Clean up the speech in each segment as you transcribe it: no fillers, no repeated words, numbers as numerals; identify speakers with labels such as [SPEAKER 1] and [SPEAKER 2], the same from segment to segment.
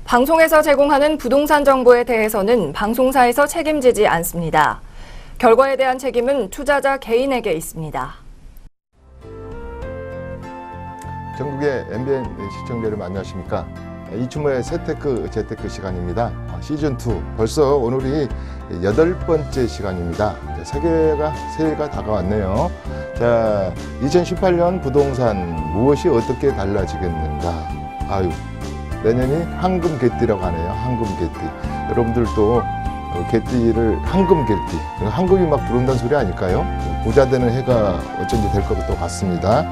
[SPEAKER 1] 방송에서 제공하는 부동산 정보에 대해서는 방송사에서 책임지지 않습니다. 결과에 대한 책임은 투자자 개인에게 있습니다.
[SPEAKER 2] 전국의 MBN 시청자 여러분 안녕하십니까? 이충모의 재테크 시간입니다. 시즌2 벌써 오늘이 8번째 시간입니다. 이제 새해가 다가왔네요. 자, 2018년 부동산 무엇이 어떻게 달라지겠는가? 내년이 황금개띠라고 하네요. 황금개띠. 여러분들도 개띠를 황금개띠. 황금이 막 들어온다는 소리 아닐까요? 부자 되는 해가 어쩐지 될 것도 같습니다.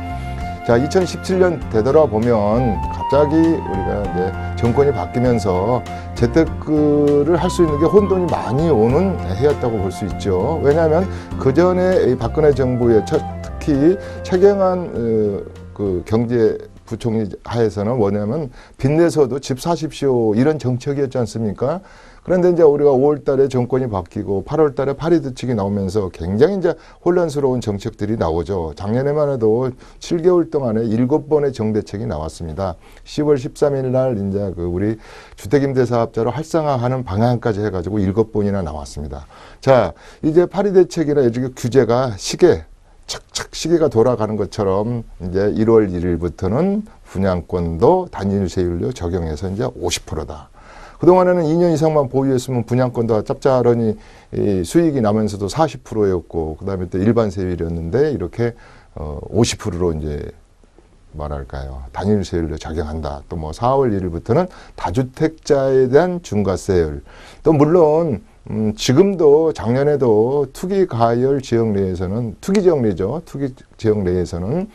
[SPEAKER 2] 자, 2017년 되돌아보면 갑자기 우리가 이제 정권이 바뀌면서 재테크를 할 수 있는 게 혼돈이 많이 오는 해였다고 볼 수 있죠. 왜냐하면 그 전에 박근혜 정부의 특히 최경환 그 경제부총리 하에서는 뭐냐면 빚내서도 집 사십시오 이런 정책이었지 않습니까? 그런데 이제 우리가 5월 달에 정권이 바뀌고 8월 달에 파리대책이 나오면서 굉장히 이제 혼란스러운 정책들이 나오죠. 작년에만 해도 7개월 동안에 7번의 정대책이 나왔습니다. 10월 13일 날 이제 그 우리 주택임대사업자로 활성화하는 방향까지 해가지고 7번이나 나왔습니다. 자, 이제 파리대책이나 이렇게 규제가 착착 시계가 돌아가는 것처럼 이제 1월 1일부터는 분양권도 단일세율로 적용해서 이제 50%다. 그동안에는 2년 이상만 보유했으면 분양권도 짭짤하니 수익이 나면서도 40%였고, 그 다음에 또 일반 세율이었는데, 이렇게 50%로 이제, 단일세율로 적용한다. 또 뭐 4월 1일부터는 다주택자에 대한 중과세율. 또 물론, 지금도 작년에도 투기가열 지역 내에서는, 투기 지역 내에서는,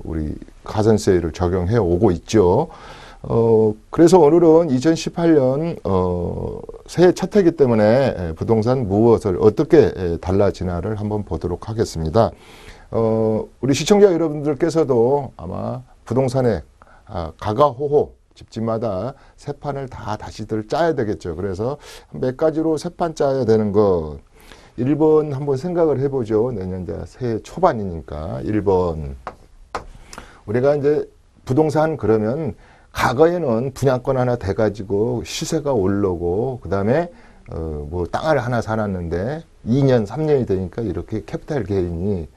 [SPEAKER 2] 우리 가산세율을 적용해 오고 있죠. 그래서 오늘은 2018년, 새해 첫 해이기 때문에 부동산 무엇을 어떻게 달라지나를 한번 보도록 하겠습니다. 우리 시청자 여러분들께서도 아마 부동산에 가가호호 집집마다 새 판을 다시들 짜야 되겠죠. 그래서 몇 가지로 새 판 짜야 되는 것. 1번 한번 생각을 해보죠. 내년 새해 초반이니까. 1번. 우리가 이제 부동산 그러면 과거에는 분양권 하나 돼가지고 시세가 오르고 그 다음에 뭐 땅을 하나 사놨는데 2년 3년이 되니까 이렇게 캐피탈 게인이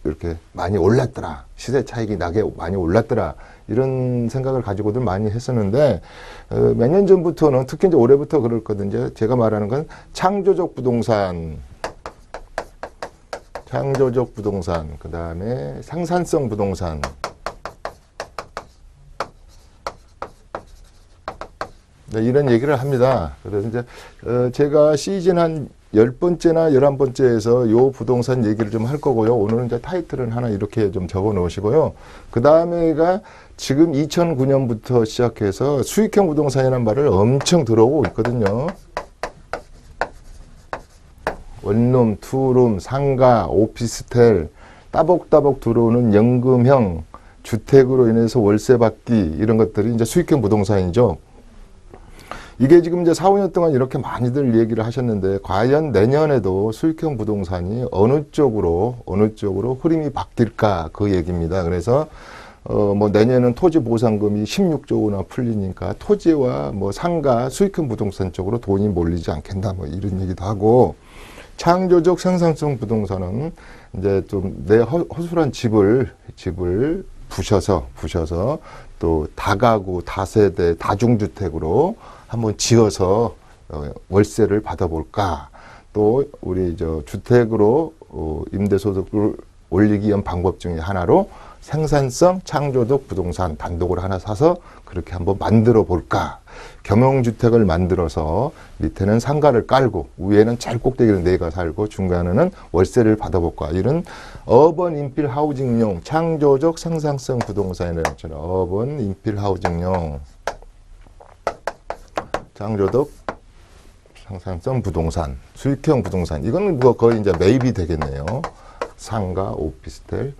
[SPEAKER 2] 이렇게 많이 올랐더라, 시세 차익이 나게 많이 올랐더라, 이런 생각을 가지고들 많이 했었는데 몇 년 전부터는, 특히 이제 올해부터 그렇거든요. 제가 말하는 건 창조적 부동산, 그 다음에 생산성 부동산, 네, 이런 얘기를 합니다. 그래서 이제 제가 시즌 한 10번째나 11번째에서 요 부동산 얘기를 좀 할 거고요. 오늘은 이제 타이틀은 하나 이렇게 좀 적어 놓으시고요. 그 다음에가 지금 2009년부터 시작해서 수익형 부동산이라는 말을 엄청 들어오고 있거든요. 원룸, 투룸, 상가, 오피스텔, 따복따복 들어오는 연금형 주택으로 인해서 월세 받기, 이런 것들이 이제 수익형 부동산이죠. 이게 지금 이제 4, 5년 동안 이렇게 많이들 얘기를 하셨는데, 과연 내년에도 수익형 부동산이 어느 쪽으로 흐름이 바뀔까, 그 얘기입니다. 그래서 뭐 내년은 토지 보상금이 16조 원이나 풀리니까 토지와 뭐 상가, 수익형 부동산 쪽으로 돈이 몰리지 않겠나, 뭐 이런 얘기도 하고, 창조적 생산성 부동산은 이제 좀 내 허술한 집을 부셔서 또 다가구, 다세대, 다중주택으로 한번 지어서 월세를 받아볼까. 또 우리 주택으로 임대소득을 올리기 위한 방법 중에 하나로 생산성 창조적 부동산 단독으로 하나 사서 그렇게 한번 만들어 볼까. 겸용주택을 만들어서 밑에는 상가를 깔고 위에는 제일 꼭대기를 내가 살고 중간에는 월세를 받아볼까. 이런 어번 인필 하우징용 창조적 생산성 부동산이라는 것처럼 어번 인필 하우징용 창조적 생산성 부동산, 수익형 부동산. 이건 뭐 거의 이제 매입이 되겠네요. 상가, 오피스텔,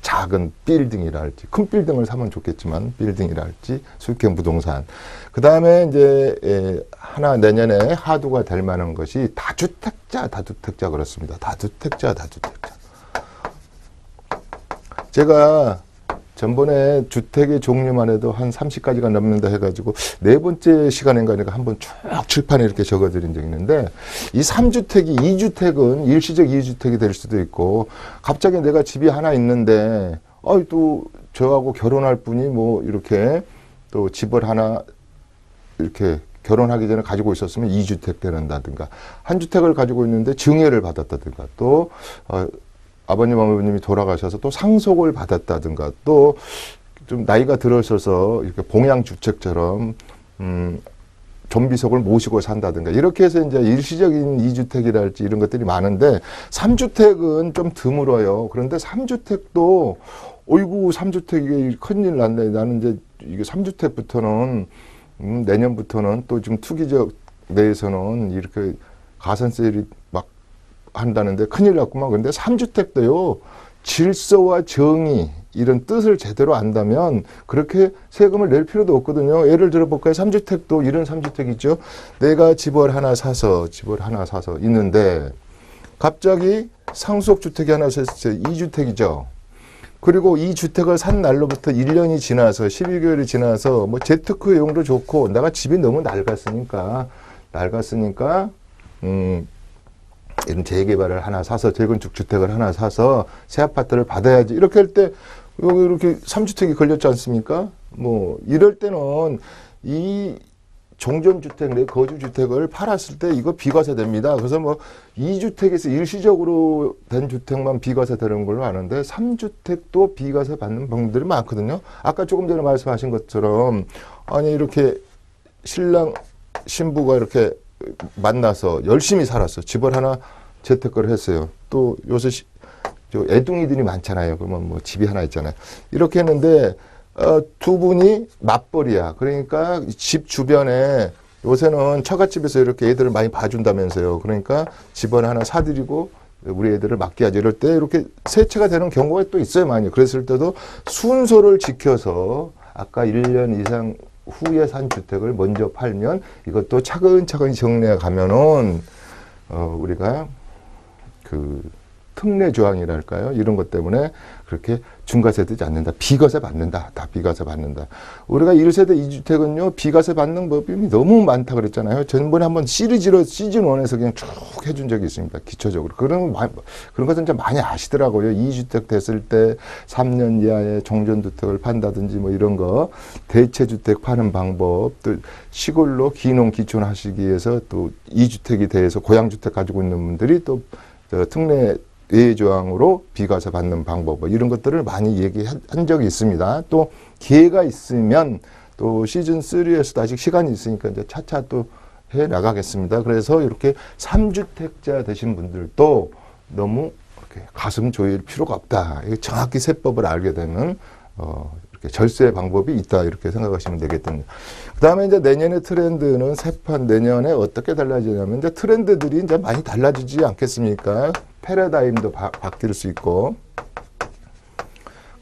[SPEAKER 2] 작은 빌딩이랄지, 큰 빌딩을 사면 좋겠지만 빌딩이랄지 수익형 부동산. 그 다음에 이제 하나 내년에 하두가 될 만한 것이 다주택자 그렇습니다. 다주택자. 제가 전번에 주택의 종류만 해도 한 30가지가 넘는다 해가지고 네 번째 시간인가 한번 쭉 칠판에 이렇게 적어드린 적이 있는데 이 3주택이 2주택은 일시적 2주택이 될 수도 있고 갑자기 내가 집이 하나 있는데 또 저하고 결혼할 분이 뭐 이렇게 또 집을 하나 이렇게 결혼하기 전에 가지고 있었으면 2주택 되는다든가 한 주택을 가지고 있는데 증여를 받았다든가 또 아버님 어머님이 돌아가셔서 또 상속을 받았다든가 또 좀 나이가 들어서서 이렇게 봉양주택처럼 좀비속을 모시고 산다든가 이렇게 해서 이제 일시적인 2주택이랄지 이런 것들이 많은데 3주택은 좀 드물어요. 그런데 3주택도 어이구 3주택이 큰일 났네. 나는 이제 이게 3주택부터는 내년부터는 또 지금 투기적 내에서는 이렇게 가산세율이 막 한다는데 큰일 났구만. 그런데 3주택도요, 질서와 정의, 이런 뜻을 제대로 안다면 그렇게 세금을 낼 필요도 없거든요. 예를 들어 볼까요? 3주택도 이런 3주택 있죠. 내가 집을 하나 사서 있는데 갑자기 상속주택이 하나 있어요. 2주택이죠. 그리고 이 주택을 산 날로부터 1년이 지나서 12개월이 지나서 뭐 재테크용도 좋고 내가 집이 너무 낡았으니까 이런 재개발을 하나 사서 재건축 주택을 하나 사서 새 아파트를 받아야지 이렇게 할 때 여기 이렇게 3주택이 걸렸지 않습니까? 뭐 이럴 때는 이 종전주택 내 거주주택을 팔았을 때 이거 비과세 됩니다. 그래서 뭐 2주택에서 일시적으로 된 주택만 비과세 되는 걸로 아는데 3주택도 비과세 받는 방법들이 많거든요. 아까 조금 전에 말씀하신 것처럼 아니 이렇게 신랑 신부가 이렇게 만나서 열심히 살았어. 집을 하나 재테크를 했어요. 또 요새 애둥이들이 많잖아요. 그러면 뭐 집이 하나 있잖아요. 이렇게 했는데 두 분이 맞벌이야. 그러니까 집 주변에 요새는 처갓집에서 이렇게 애들을 많이 봐준다면서요. 그러니까 집을 하나 사드리고 우리 애들을 맡겨야지. 이럴 때 이렇게 세채가 되는 경우가 또 있어요. 많이. 그랬을 때도 순서를 지켜서 아까 1년 이상 후에 산 주택을 먼저 팔면 이것도 차근차근히 정리해 가면은 우리가 그 특례 조항이랄까요? 이런 것 때문에 그렇게 중과세 되지 않는다. 비과세 받는다. 다 비과세 받는다. 우리가 1세대 2주택은요, 비과세 받는 법이 너무 많다 그랬잖아요. 전번에 한번 시리즈로 시즌1에서 그냥 쭉 해준 적이 있습니다. 기초적으로. 그런 것은 좀 많이 아시더라고요. 2주택 됐을 때 3년 이하의 종전주택을 판다든지 뭐 이런 거, 대체주택 파는 방법, 또 시골로 기농 기촌 하시기 위해서 또 2주택이 돼서 고양주택 가지고 있는 분들이 또 특례 예외조항으로 비과세 받는 방법 뭐 이런 것들을 많이 얘기한 적이 있습니다. 또 기회가 있으면 또 시즌3에서도 아직 시간이 있으니까 이제 차차 또 해 나가겠습니다. 그래서 이렇게 3주택자 되신 분들도 너무 이렇게 가슴 조일 필요가 없다. 정확히 세법을 알게 되면 이렇게 절세 방법이 있다. 이렇게 생각하시면 되겠군요. 그 다음에 이제 내년의 트렌드는 세판 내년에 어떻게 달라지냐면 이제 트렌드들이 이제 많이 달라지지 않겠습니까? 패러다임도 바뀔 수 있고.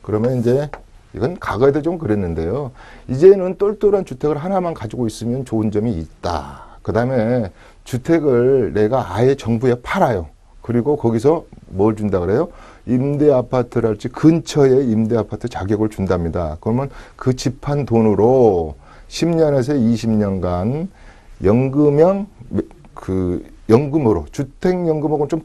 [SPEAKER 2] 그러면 이제 이건 과거에도 좀 그랬는데요. 이제는 똘똘한 주택을 하나만 가지고 있으면 좋은 점이 있다. 그 다음에 주택을 내가 아예 정부에 팔아요. 그리고 거기서 뭘 준다 그래요? 임대 아파트랄지 근처에 임대 아파트 자격을 준답니다. 그러면 그 집 판 돈으로 10년에서 20년간 연금형 연금으로 주택연금하고는 좀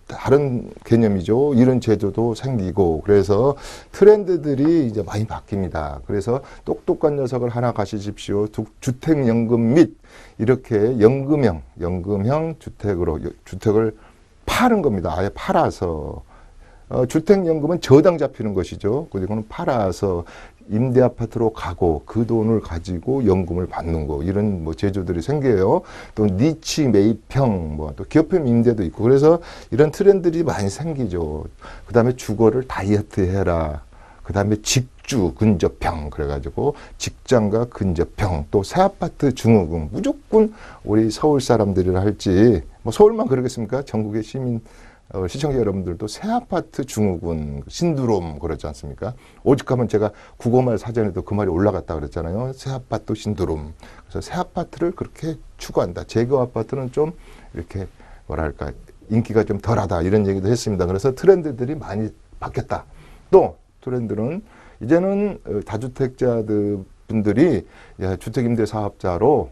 [SPEAKER 2] 다른 개념이죠. 이런 제도도 생기고 그래서 트렌드들이 이제 많이 바뀝니다. 그래서 똑똑한 녀석을 하나 가시십시오. 주택연금 및 이렇게 연금형 주택을 파는 겁니다. 아예 팔아서. 주택연금은 저당 잡히는 것이죠. 그리고는 팔아서 임대 아파트로 가고 그 돈을 가지고 연금을 받는 거 이런 뭐 제도들이 생겨요. 또 니치 매입형 또 기업형 임대도 있고 그래서 이런 트렌드들이 많이 생기죠. 그다음에 주거를 다이어트 해라. 그다음에 직주 근접형 그래가지고 직장과 근접형 또 새 아파트 증후군 무조건 우리 서울 사람들이라 할지 뭐 서울만 그러겠습니까? 전국의 시청자 여러분들도 새 아파트 증후군 신드롬 그러지 않습니까? 오죽하면 제가 국어말 사전에도 그 말이 올라갔다 그랬잖아요. 새 아파트 신드롬. 그래서 새 아파트를 그렇게 추구한다. 재개발 아파트는 좀 이렇게 뭐랄까 인기가 좀 덜하다 이런 얘기도 했습니다. 그래서 트렌드들이 많이 바뀌었다. 또 트렌드는 이제는 다주택자들 분들이 주택임대 사업자로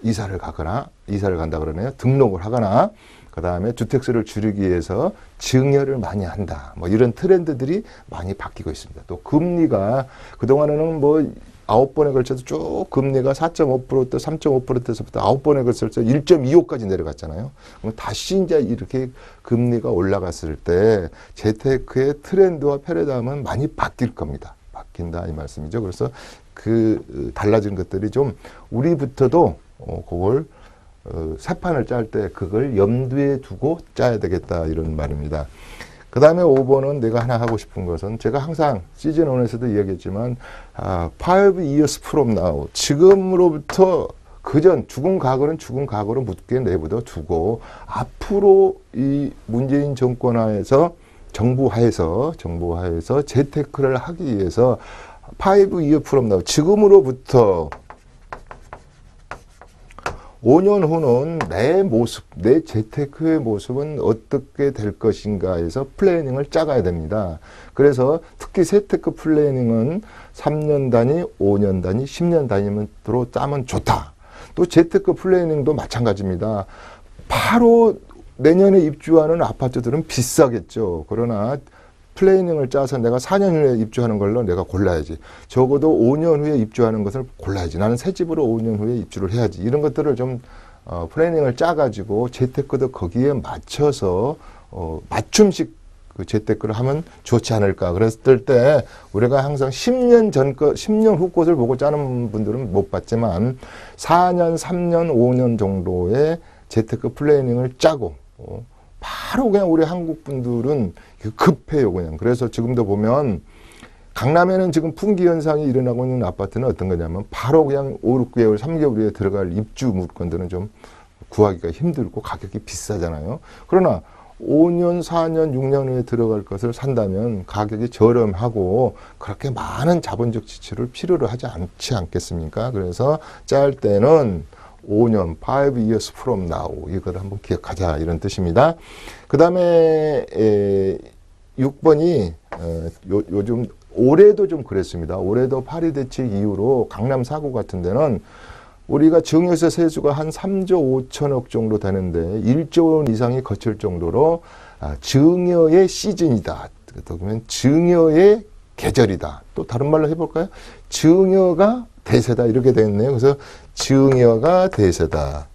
[SPEAKER 2] 이사를 간다 그러네요. 등록을 하거나 그 다음에 주택수를 줄이기 위해서 증여를 많이 한다. 뭐 이런 트렌드들이 많이 바뀌고 있습니다. 또 금리가 그동안에는 뭐 9번에 걸쳐서 쭉 금리가 4.5%대 3.5%대에서부터 9번에 걸쳐서 1.25까지 내려갔잖아요. 그럼 다시 이제 이렇게 금리가 올라갔을 때 재테크의 트렌드와 패러다임은 많이 바뀔 겁니다. 바뀐다 이 말씀이죠. 그래서 그 달라진 것들이 좀 우리부터도 그걸 새 판을 짤 때 그걸 염두에 두고 짜야 되겠다 이런 말입니다. 그 다음에 5번은 내가 하나 하고 싶은 것은 제가 항상 시즌 1에서도 이야기했지만 5 years from now 지금으로부터 그전 죽은 과거는 죽은 과거로 묻게 내버려 두고 앞으로 이 문재인 정권 하에서 정부 하에서 재테크를 하기 위해서 5 years from now 지금으로부터 5년 후는 내 모습, 내 재테크의 모습은 어떻게 될 것인가 해서 플래닝을 짜가야 됩니다. 그래서 특히 재테크 플래닝은 3년 단위, 5년 단위, 10년 단위로 짜면 좋다. 또 재테크 플래닝도 마찬가지입니다. 바로 내년에 입주하는 아파트들은 비싸겠죠. 그러나 플래닝을 짜서 내가 4년 후에 입주하는 걸로 내가 골라야지. 적어도 5년 후에 입주하는 것을 골라야지. 나는 새 집으로 5년 후에 입주를 해야지. 이런 것들을 좀 플래닝을 짜가지고 재테크도 거기에 맞춰서 맞춤식 그 재테크를 하면 좋지 않을까. 그랬을 때 우리가 항상 10년 전 것, 10년 후 것을 보고 짜는 분들은 못 봤지만 4년, 3년, 5년 정도의 재테크 플래닝을 짜고 바로 그냥 우리 한국 분들은 급해요, 그냥. 그래서 지금도 보면 강남에는 지금 품귀 현상이 일어나고 있는 아파트는 어떤 거냐면 바로 그냥 5, 6개월, 3개월 후에 들어갈 입주 물건들은 좀 구하기가 힘들고 가격이 비싸잖아요. 그러나 5년, 4년, 6년 후에 들어갈 것을 산다면 가격이 저렴하고 그렇게 많은 자본적 지출을 필요로 하지 않지 않겠습니까? 그래서 짤 때는 5년, 5 years from now 이걸 한번 기억하자 이런 뜻입니다. 그 다음에 6번이 요즘 올해도 좀 그랬습니다. 올해도 파리 대책 이후로 강남 4구 같은 데는 우리가 증여세 세수가 한 3조 5천억 정도 되는데 1조 원 이상이 거칠 정도로 증여의 시즌이다. 그러면 증여의 계절이다. 또 다른 말로 해볼까요? 증여가 대세다 이렇게 되어 있네요. 그래서 증여가 대세다.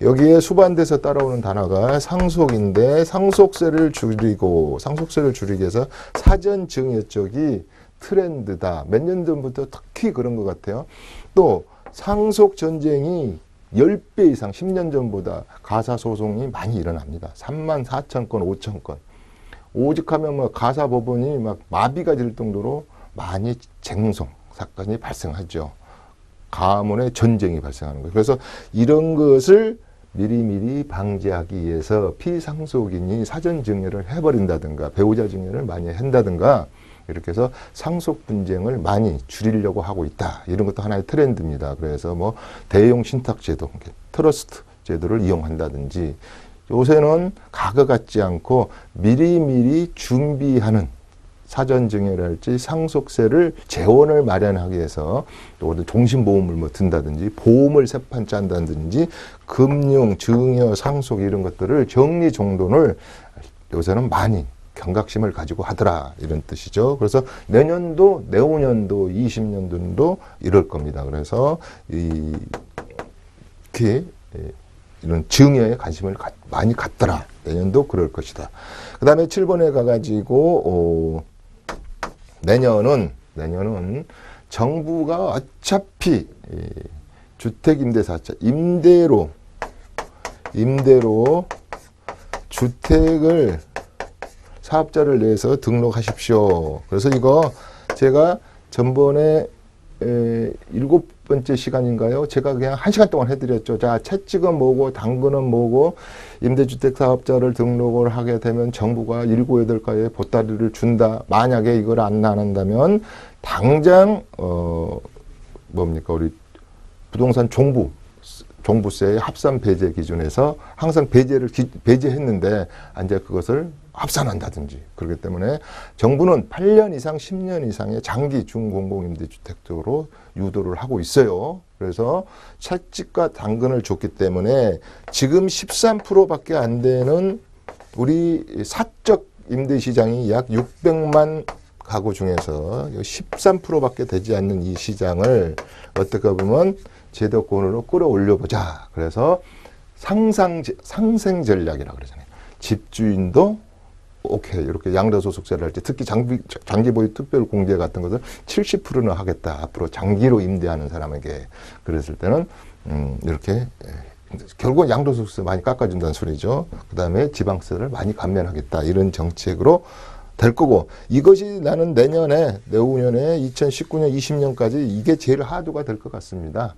[SPEAKER 2] 여기에 수반돼서 따라오는 단어가 상속인데 상속세를 줄이기 위해서 사전 증여 쪽이 트렌드다. 몇 년 전부터 특히 그런 것 같아요. 또 상속 전쟁이 10배 이상 10년 전보다 가사소송이 많이 일어납니다. 34,000건, 5,000건. 오직하면 뭐 가사법원이 막 마비가 될 정도로 많이 쟁송 사건이 발생하죠. 가문의 전쟁이 발생하는 거예요. 그래서 이런 것을 미리미리 방지하기 위해서 피상속인이 사전 증여를 해버린다든가 배우자 증여를 많이 한다든가 이렇게 해서 상속 분쟁을 많이 줄이려고 하고 있다. 이런 것도 하나의 트렌드입니다. 그래서 뭐 대용 신탁 제도, 트러스트 제도를 이용한다든지 요새는 과거 같지 않고 미리미리 준비하는 사전 증여랄지 상속세를 재원을 마련하기 위해서 또 종신보험을 뭐 든다든지 보험을 세 판 짠다든지 금융, 증여, 상속 이런 것들을 정리정돈을 요새는 많이 경각심을 가지고 하더라 이런 뜻이죠. 그래서 내년도, 내후년도, 20년도도 이럴 겁니다. 그래서 이렇게 이런 증여에 관심을 많이 갖더라. 내년도 그럴 것이다. 그 다음에 7번에 가가지고 내년은 정부가 어차피 주택임대사업자 임대로 주택을 사업자를 내서 등록하십시오. 그래서 이거 제가 전번에 7번째 시간인가요? 제가 그냥 1시간 동안 해드렸죠. 자, 채찍은 뭐고 당근은 뭐고 임대주택 사업자를 등록을 하게 되면 정부가 7, 8가의 보따리를 준다. 만약에 이걸 안 한다면 당장 뭡니까 우리 부동산 종부세의 합산 배제 기준에서 항상 배제했는데 이제 그것을 합산한다든지. 그렇기 때문에 정부는 8년 이상 10년 이상의 장기 중공공임대주택 쪽으로 유도를 하고 있어요. 그래서 채찍과 당근을 줬기 때문에 지금 13%밖에 안 되는 우리 사적 임대시장이 약 600만 가구 중에서 13%밖에 되지 않는 이 시장을 어떻게 보면 제도권으로 끌어올려보자. 그래서 상생 전략이라고 그러잖아요. 집주인도 오케이 이렇게 양도소득세를 할 때 특히 장기 보유 특별 공제 같은 것을 70%는 하겠다. 앞으로 장기로 임대하는 사람에게 그랬을 때는 이렇게 결국은 양도소득세 많이 깎아준다는 소리죠. 그다음에 지방세를 많이 감면하겠다. 이런 정책으로 될 거고 이것이 나는 내년에 내후년에 2019년 20년까지 이게 제일 하도가 될 것 같습니다.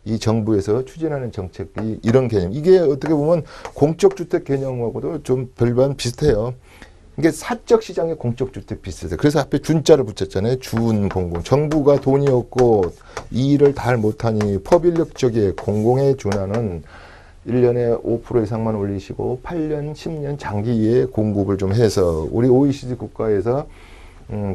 [SPEAKER 2] 이 정부에서 추진하는 정책이 이런 개념. 이게 어떻게 보면 공적주택 개념하고도 좀 별반 비슷해요. 이게 사적 시장의 공적주택 비슷해요. 그래서 앞에 준자를 붙였잖아요. 준공공. 정부가 돈이 없고 이 일을 다 못하니 퍼블릭 쪽에 공공에 준하는 1년에 5% 이상만 올리시고 8년, 10년 장기에 공급을 좀 해서 우리 OECD 국가에서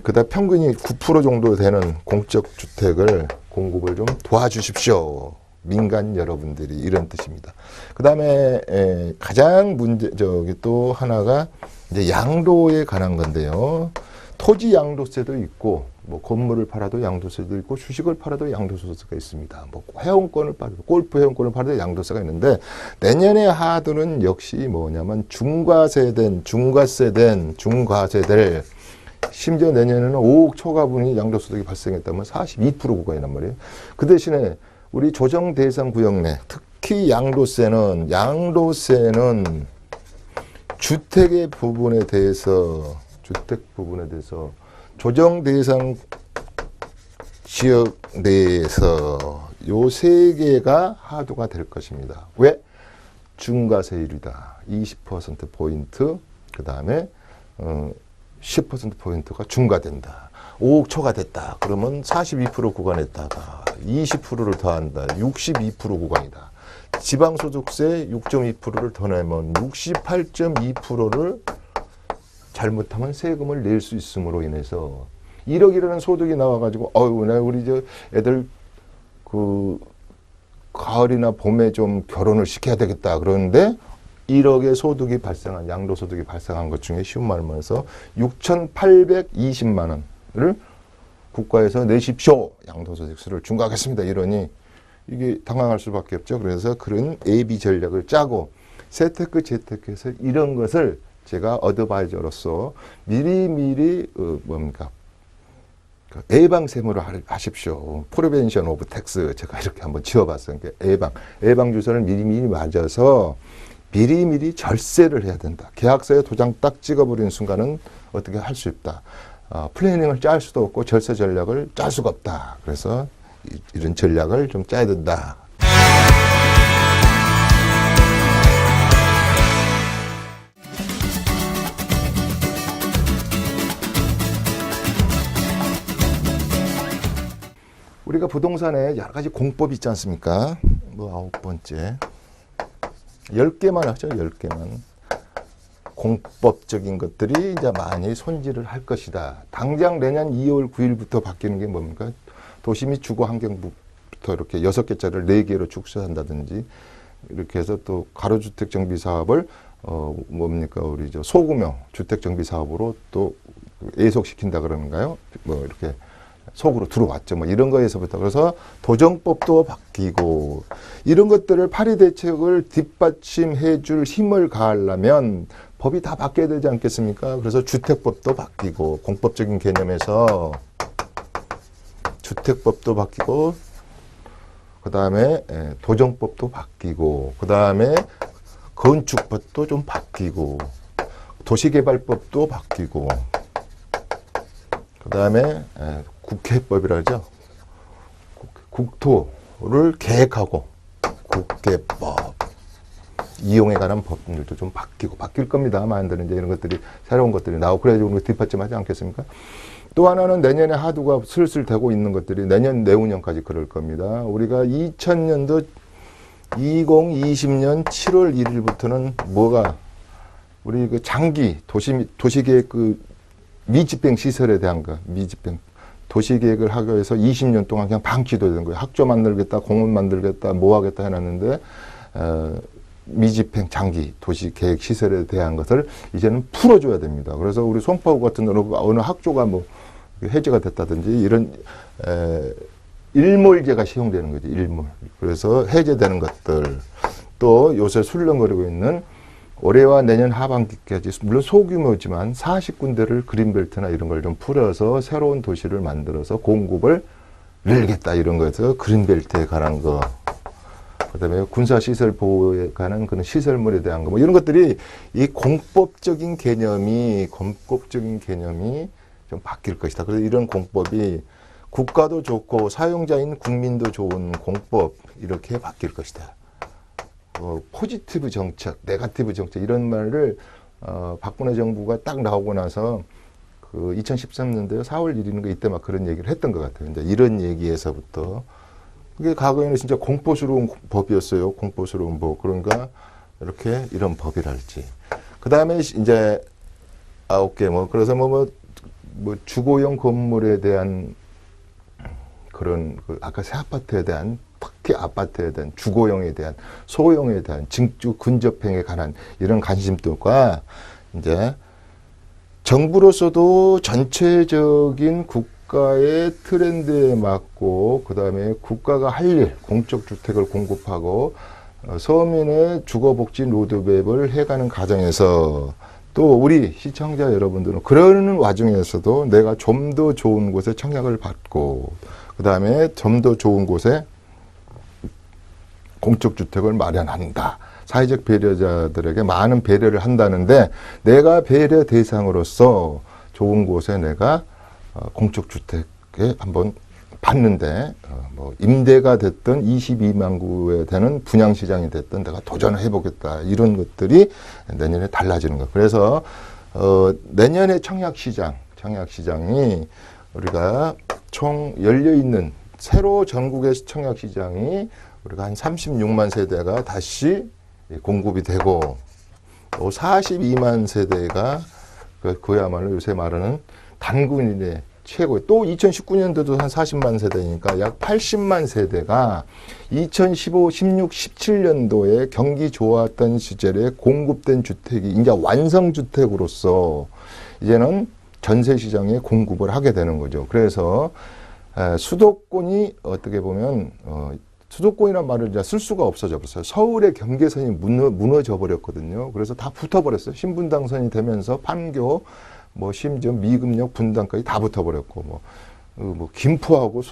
[SPEAKER 2] 그다음 평균이 9% 정도 되는 공적 주택을 공급을 좀 도와주십시오. 민간 여러분들이 이런 뜻입니다. 그다음에 가장 문제적이 또 하나가 이제 양도에 관한 건데요. 토지 양도세도 있고 뭐 건물을 팔아도 양도세도 있고 주식을 팔아도 양도소득세가 있습니다. 뭐 회원권을 팔아도 골프 회원권을 팔아도 양도세가 있는데 내년의 하도는 역시 뭐냐면 중과세될 심지어 내년에는 5억 초과분이 양도소득이 발생했다면 42% 구간이란 말이에요. 그 대신에 우리 조정 대상 구역 내 특히 양도세는 주택 부분에 대해서 조정 대상 지역 내에서 요 세 개가 하도가 될 것입니다. 왜? 중과세율이다. 20%포인트, 그 다음에 10%포인트가 중과된다. 5억 초과됐다. 그러면 42% 구간에다가 20%를 더한다. 62% 구간이다. 지방소득세 6.2%를 더 내면 68.2%를 잘못하면 세금을 낼 수 있음으로 인해서 1억이라는 소득이 나와가지고 나 우리 저 애들 그 가을이나 봄에 좀 결혼을 시켜야 되겠다 그러는데 1억의 소득이 발생한 양도소득이 발생한 것 중에 쉬운 말로 해서 6,820만 원을 국가에서 내십시오. 양도소득세를 중과하겠습니다. 이러니 이게 당황할 수밖에 없죠. 그래서 그런 예비 전략을 짜고 세테크 재테크에서 이런 것을 제가 어드바이저로서 미리미리 예방 세무를 하십시오. 프리벤션 오브 텍스 제가 이렇게 한번 지어봤어요. 예방 주소를 미리미리 맞아서 미리미리 절세를 해야 된다. 계약서에 도장 딱 찍어버리는 순간은 어떻게 할 수 없다. 플래닝을 짤 수도 없고 절세 전략을 짤 수가 없다. 그래서 이런 전략을 좀 짜야 된다. 우리가 부동산에 여러 가지 공법이 있지 않습니까? 뭐 9번째. 10개만 하죠. 10개만. 공법적인 것들이 이제 많이 손질을 할 것이다. 당장 내년 2월 9일부터 바뀌는 게 뭡니까? 도시 및 주거 환경부터 이렇게 6개짜리를 4개로 축소한다든지 이렇게 해서 또 가로주택 정비 사업을 우리 저 소규모 주택 정비 사업으로 또 예속시킨다 그러는가요? 뭐 이렇게 속으로 들어왔죠. 뭐 이런 거에서부터. 그래서 도정법도 바뀌고 이런 것들을 파리 대책을 뒷받침해 줄 힘을 가하려면 법이 다 바뀌어야 되지 않겠습니까? 그래서 주택법도 바뀌고 공법적인 개념에서 주택법도 바뀌고 그 다음에 도정법도 바뀌고 그 다음에 건축법도 좀 바뀌고 도시개발법도 바뀌고 그 다음에 국회법이라 그러죠. 국토를 계획하고 국계법 이용에 관한 법률도 좀 바뀔 겁니다. 만드는 이제 이런 것들이 새로운 것들이 나오고 그래야지 우리가 뒷받침하지 않겠습니까? 또 하나는 내년에 하도가 슬슬 되고 있는 것들이 내년 내후년까지 그럴 겁니다. 우리가 2020년 7월 1일부터는 뭐가 우리 그 장기 도시계획 그 미집행 시설에 대한 거, 미집행 도시계획을 하기 위해서 20년 동안 그냥 방치도 된 거예요. 학교 만들겠다, 공원 만들겠다, 뭐 하겠다 해놨는데 미집행 장기 도시계획 시설에 대한 것을 이제는 풀어줘야 됩니다. 그래서 우리 송파구 같은 어느 학교가 뭐 해제가 됐다든지 이런 일몰제가 시행되는 거죠. 일몰. 그래서 해제되는 것들. 또 요새 술렁거리고 있는 올해와 내년 하반기까지 물론 소규모지만 40군데를 그린벨트나 이런 걸 좀 풀어서 새로운 도시를 만들어서 공급을 늘리겠다 이런 거에서 그린벨트에 관한 거. 그다음에 군사시설 보호에 관한 그런 시설물에 대한 거 뭐 이런 것들이 이 공법적인 개념이 좀 바뀔 것이다. 그래서 이런 공법이 국가도 좋고 사용자인 국민도 좋은 공법 이렇게 바뀔 것이다. 포지티브 정책, 네거티브 정책 이런 말을 박근혜 정부가 딱 나오고 나서 그 2013년도에 4월 1일인가 이때 막 그런 얘기를 했던 것 같아요. 이제 이런 얘기에서부터 그게 과거에는 진짜 공포스러운 법이었어요. 공포스러운 법. 그러니까 이렇게 이런 법이랄지. 그 다음에 이제 9개 뭐 그래서 뭐 주거용 건물에 대한 그런 그 아까 새 아파트에 대한 특히 아파트에 대한 주거용에 대한 소용에 대한 증축 근접행에 관한 이런 관심도가 이제 정부로서도 전체적인 국가의 트렌드에 맞고 그다음에 국가가 할 일 공적 주택을 공급하고 서민의 주거복지 로드맵을 해가는 과정에서 또 우리 시청자 여러분들은 그러는 와중에서도 내가 좀 더 좋은 곳에 청약을 받고 그 다음에 좀 더 좋은 곳에 공적주택을 마련한다. 사회적 배려자들에게 많은 배려를 한다는데 내가 배려 대상으로서 좋은 곳에 내가 공적주택에 한번 봤는데 뭐 임대가 됐든 22만 구에 되는 분양시장이 됐든 내가 도전을 해보겠다. 이런 것들이 내년에 달라지는 거. 그래서 내년에 청약시장이 우리가 총 열려있는 새로 전국의 청약시장이 우리가 한 36만 세대가 다시 공급이 되고 또 42만 세대가 그야말로 요새 말하는 단군인의 최고. 또 2019년도도 한 40만 세대니까 약 80만 세대가 2015, 16, 17년도에 경기 좋았던 시절에 공급된 주택이 이제 완성주택으로서 이제는 전세시장에 공급을 하게 되는 거죠. 그래서 수도권이 어떻게 보면 수도권이란 말을 이제 쓸 수가 없어져 버렸어요. 서울의 경계선이 무너져 버렸거든요. 그래서 다 붙어버렸어요. 신분당선이 되면서 판교, 뭐 심지어 미금역 분당까지 다 붙어버렸고 뭐 김포하고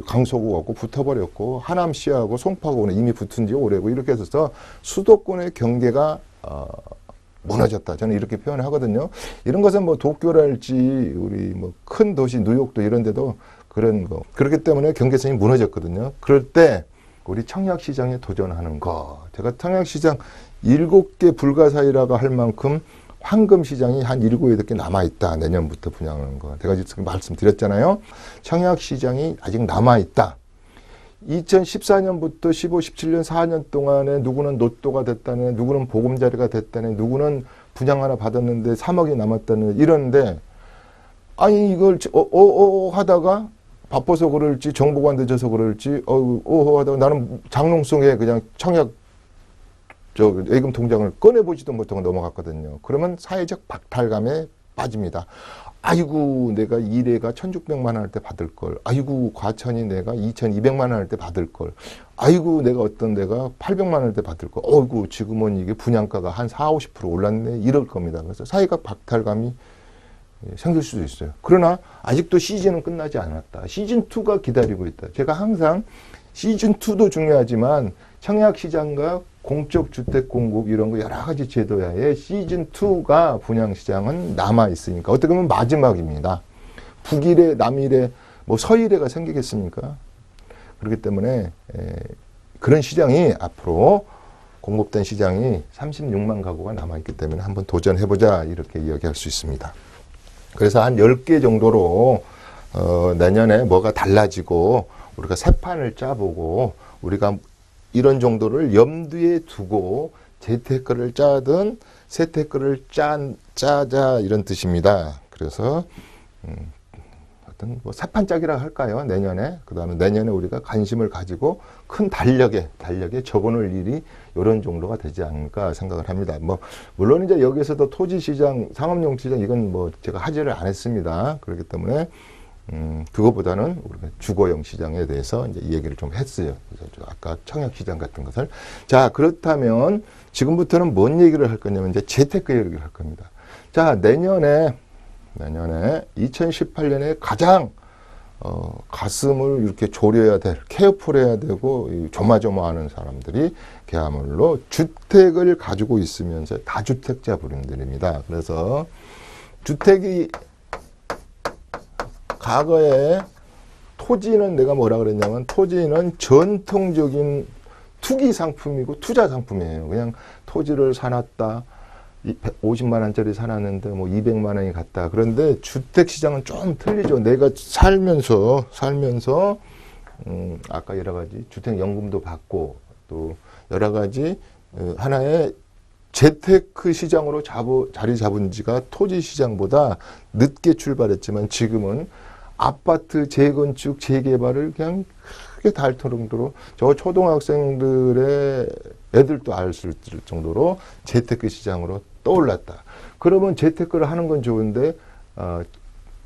[SPEAKER 2] 강서구하고 붙어버렸고 하남시하고 송파구는 이미 붙은 지 오래고 이렇게 해서 수도권의 경계가 무너졌다. 저는 이렇게 표현을 하거든요. 이런 것은 뭐 도쿄랄지 우리 뭐 큰 도시 뉴욕도 이런 데도 그런 거. 그렇기 때문에 경계선이 무너졌거든요. 그럴 때 우리 청약시장에 도전하는 거. 제가 청약시장 7개 불가사의라고 할 만큼 황금시장이 한 7, 8개 남아있다. 내년부터 분양하는 거. 제가 지금 말씀드렸잖아요. 청약시장이 아직 남아있다. 2014년부터 15, 17년 4년 동안에 누구는 로또가 됐다네, 누구는 보금자리가 됐다네, 누구는 분양 하나 받았는데 3억이 남았다네 이러는데 아니 이걸 하다가 바빠서 그럴지 정보가 안 되셔서 그럴지 하다가 나는 장롱송에 그냥 청약 예금 통장을 꺼내보지도 못하고 넘어갔거든요. 그러면 사회적 박탈감에 빠집니다. 아이고 내가 1회가 1,600만 원 할 때 받을 걸. 아이고 과천이 내가 2,200만 원 할 때 받을 걸. 아이고 내가 어떤 데가 800만 원 할 때 받을 걸. 어이구 지금은 이게 분양가가 한 4, 50% 올랐네 이럴 겁니다. 그래서 사회적 박탈감이 생길 수도 있어요. 그러나 아직도 시즌은 끝나지 않았다. 시즌2가 기다리고 있다. 제가 항상 시즌2도 중요하지만 청약시장과 공적주택 공급 이런 거 여러 가지 제도야에 시즌2가 분양시장은 남아있으니까 어떻게 보면 마지막입니다. 북일에 남일에 뭐 서일에가 생기겠습니까? 그렇기 때문에 그런 시장이 앞으로 공급된 시장이 36만 가구가 남아있기 때문에 한번 도전해보자 이렇게 이야기할 수 있습니다. 그래서 한 10개 정도로 내년에 뭐가 달라지고 우리가 새 판을 짜보고 우리가 이런 정도를 염두에 두고 재테크를 짜든 세테크를 짜자 이런 뜻입니다. 그래서 어떤 뭐 사판짜기라 할까요? 내년에 그다음에 내년에 우리가 관심을 가지고 큰 달력에 적어놓을 일이 이런 정도가 되지 않을까 생각을 합니다. 뭐 물론 이제 여기에서도 토지 시장, 상업용 시장 이건 뭐 제가 하지를 안 했습니다. 그렇기 때문에 그거보다는 우리가 주거용 시장에 대해서 이제 이 얘기를 좀 했어요. 그래서 아까 청약 시장 같은 것을. 자, 그렇다면 지금부터는 뭔 얘기를 할 거냐면 이제 재테크 얘기를 할 겁니다. 자, 내년에 2018년에 가장 가슴을 이렇게 졸여야 될, 케어풀해야 되고 조마조마하는 사람들이 그야말로 주택을 가지고 있으면서 다주택자 분들입니다. 그래서 주택이 과거에 토지는 내가 뭐라 그랬냐면 토지는 전통적인 투기 상품이고 투자 상품이에요. 그냥 토지를 사놨다. 50만 원짜리 사놨는데 뭐 200만 원이 갔다. 그런데 주택 시장은 좀 틀리죠. 내가 살면서 아까 여러 가지 주택 연금도 받고 또 여러 가지 하나의 재테크 시장으로 자리 잡은 지가 토지 시장보다 늦게 출발했지만 지금은 아파트 재건축 재개발을 그냥 크게 달 정도로 저 초등학생들의 애들도 알 수 있을 정도로 재테크 시장으로 떠올랐다. 그러면 재테크를 하는 건 좋은데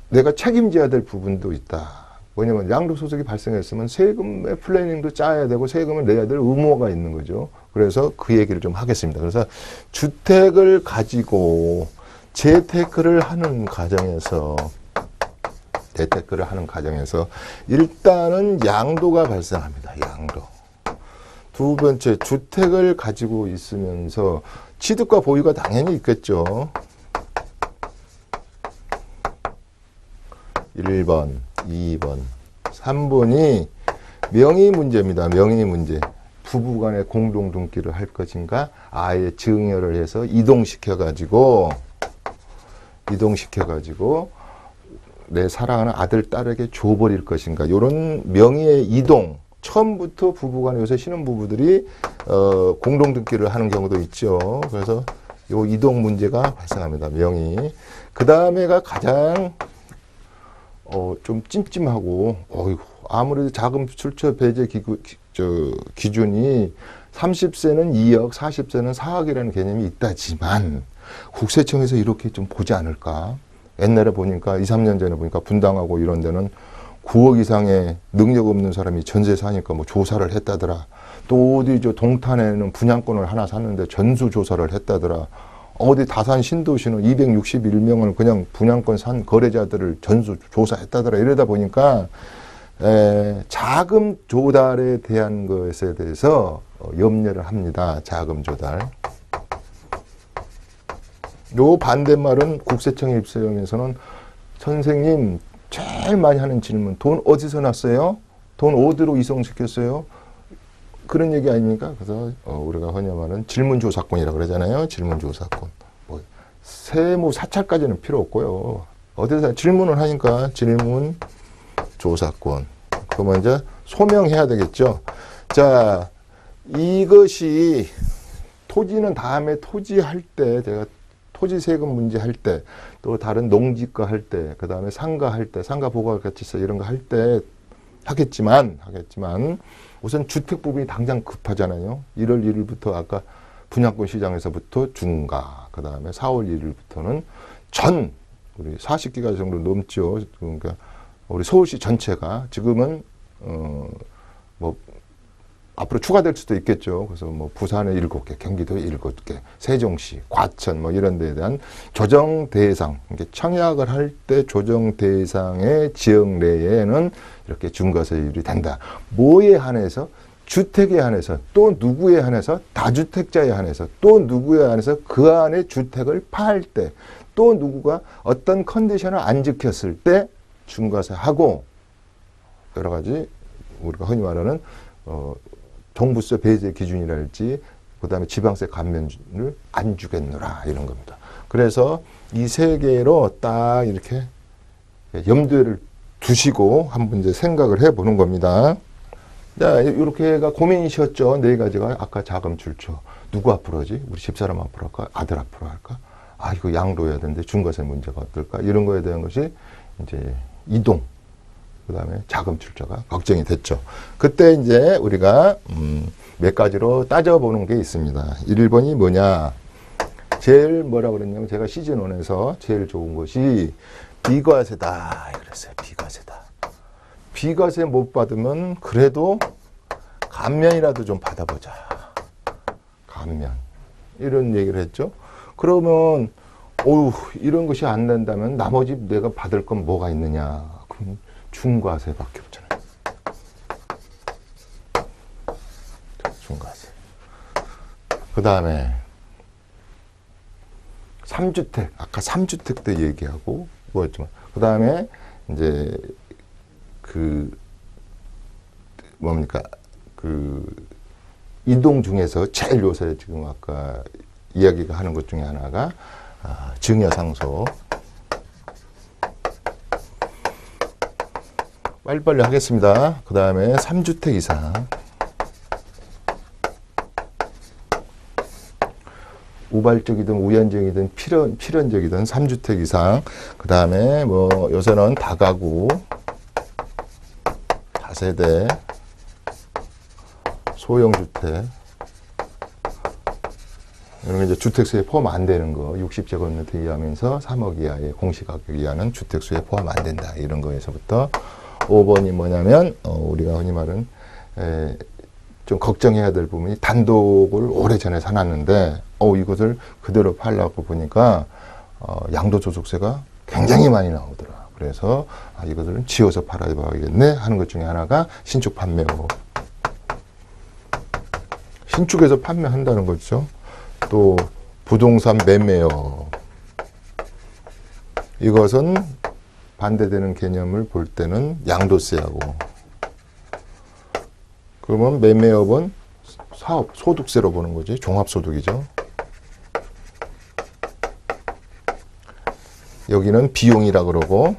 [SPEAKER 2] 내가 책임져야 될 부분도 있다. 뭐냐면 양도소득이 발생했으면 세금의 플래닝도 짜야 되고 세금을 내야 될 의무가 있는 거죠. 그래서 그 얘기를 좀 하겠습니다. 그래서 주택을 가지고 재테크를 하는 과정에서 일단은 양도가 발생합니다. 양도. 두 번째, 주택을 가지고 있으면서 취득과 보유가 당연히 있겠죠. 1번, 2번, 3번이 명의 문제입니다. 명의 문제. 부부간에 공동 등기를 할 것인가? 아예 증여를 해서 이동시켜가지고 내 사랑하는 아들, 딸에게 줘버릴 것인가. 이런 명의의 이동. 처음부터 부부간에 요새 신혼부부들이 공동 등기를 하는 경우도 있죠. 그래서 요 이동 문제가 발생합니다. 명의. 그 다음에가 가장 좀 찜찜하고 아무래도 자금 출처 배제 기준이 30세는 2억, 40세는 4억이라는 개념이 있다지만 국세청에서 이렇게 좀 보지 않을까. 옛날에 보니까 2, 3년 전에 보니까 분당하고 이런 데는 9억 이상의 능력 없는 사람이 전세 사니까 뭐 조사를 했다더라. 또 어디 저 동탄에는 분양권을 하나 샀는데 전수 조사를 했다더라. 어디 다산 신도시는 261명을 그냥 분양권 산 거래자들을 전수 조사했다더라. 이러다 보니까 자금 조달에 대한 것에 대해서 염려를 합니다. 자금 조달. 요 반대말은 국세청 입소용에서는 선생님 제일 많이 하는 질문, 돈 어디서 났어요? 돈 어디로 이송시켰어요? 그런 얘기 아닙니까? 그래서 우리가 흔히 말하는 질문조사권이라고 그러잖아요. 질문조사권. 뭐 세무 사찰까지는 필요 없고요. 어디서 질문을 하니까 질문조사권. 그거 먼저 소명해야 되겠죠. 자, 이것이 토지는 다음에 토지할 때 제가 토지 세금 문제 할 때, 또 다른 농지가 할 때, 그 다음에 상가 할 때, 상가 보고가치세 이런 거 할 때 하겠지만, 우선 주택 부분이 당장 급하잖아요. 1월 1일부터 아까 분양권 시장에서부터 중과, 그 다음에 4월 1일부터는 우리 40기가 정도 넘죠. 그러니까 우리 서울시 전체가 지금은, 앞으로 추가될 수도 있겠죠. 그래서 뭐 부산에 7개, 경기도에 7개, 세종시, 과천 뭐 이런 데에 대한 조정 대상, 청약을 할 때 조정 대상의 지역 내에는 이렇게 중과세율이 된다. 뭐에 한해서? 주택에 한해서, 또 누구에 한해서? 다주택자에 한해서, 또 누구에 한해서 그 안에 주택을 팔 때, 또 누구가 어떤 컨디션을 안 지켰을 때 중과세하고 여러 가지 우리가 흔히 말하는 종부세 배제 기준이랄지 그다음에 지방세 감면을 안 주겠노라 이런 겁니다. 그래서 이 세 개로 딱 이렇게 염두를 두시고 한번 이제 생각을 해보는 겁니다. 자, 이렇게가 고민이셨죠. 네 가지가 아까 자금 출처. 누구 앞으로 하지? 우리 집사람 앞으로 할까? 아들 앞으로 할까? 아, 이거 양도해야 되는데 중과세 문제가 어떨까? 이런 거에 대한 것이 이제 이동, 그 다음에 자금 출자가 걱정이 됐죠. 그때 이제 우리가 몇 가지로 따져보는 게 있습니다. 1번이 뭐냐? 제일 뭐라 그랬냐면 제가 시즌1에서 제일 좋은 것이 비과세다. 그랬어요. 비과세다. 비과세 못 받으면 그래도 감면이라도 좀 받아보자. 감면. 이런 얘기를 했죠. 그러면 이런 것이 안 된다면 나머지 내가 받을 건 뭐가 있느냐. 그럼 중과세밖에 없잖아요. 중과세. 그 다음에 3주택. 아까 3주택 때 얘기하고 뭐였지만 그 다음에 이제 뭡니까 이동 중에서 제일 요새 지금 아까 이야기가 하는 것 중에 하나가 증여상속. 빨리빨리 하겠습니다. 그 다음에 3주택 이상. 우발적이든 우연적이든 필연적이든 3주택 이상. 그 다음에 뭐 요새는 다가구, 다세대, 소형주택. 이런 게 이제 주택수에 포함 안 되는 거. 60제곱미터 이하면서 3억 이하의 공시가격 이하는 주택수에 포함 안 된다. 이런 거에서부터 5번이 뭐냐면 우리가 흔히 말하는 좀 걱정해야 될 부분이 단독을 오래전에 사놨는데 이것을 그대로 팔려고 보니까 양도소득세가 굉장히 많이 나오더라. 그래서 이것을 지어서 팔아봐야겠네 하는 것 중에 하나가 신축 판매고, 신축에서 판매한다는 거죠. 또 부동산 매매업, 이것은 반대되는 개념을 볼 때는 양도세하고, 그러면 매매업은 사업, 소득세로 보는 거지. 종합소득이죠. 여기는 비용이라 그러고